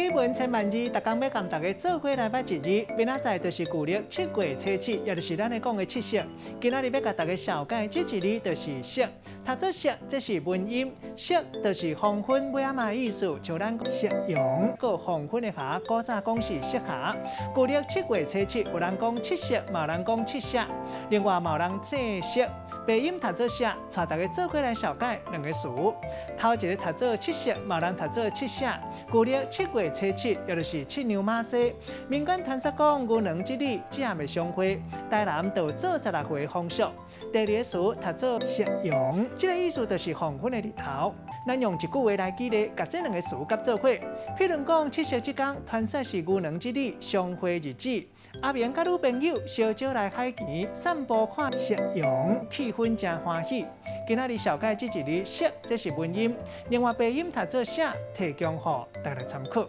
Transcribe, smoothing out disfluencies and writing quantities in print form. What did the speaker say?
语文千万字，逐工要甲大家做伙来捌一日。明仔载就是旧历7月初7，也就是咱咧讲的七夕。今仔日要甲大家小解这一日就是夕。读做夕，这是文音，夕就是黄昏尾仔嘛意思，像咱夕阳，个黄昏的下，古早讲是夕下。旧历7月初7，有人讲七夕，嘛有人讲七夕，另外嘛有人祭夕。白音读做夕，带大家做伙来小解两个词。头一个读做七夕，嘛有人读做七夕。旧历7月初7，也就是七娘马西。民间传说讲，牛郎织女只暗的相会，台南就做16回风俗。第二个词读做夕阳，这个意思就是黄昏的日头。咱用一句话来举例，把这两个词夹做伙。譬如讲，七夕这天，传说是牛郎织女相会日子。阿明甲女朋友烧酒来海墘，散步看夕阳，气氛真欢喜。今仔日小解这一日夕，这是文音，另外白音读做写，提供予大家参考。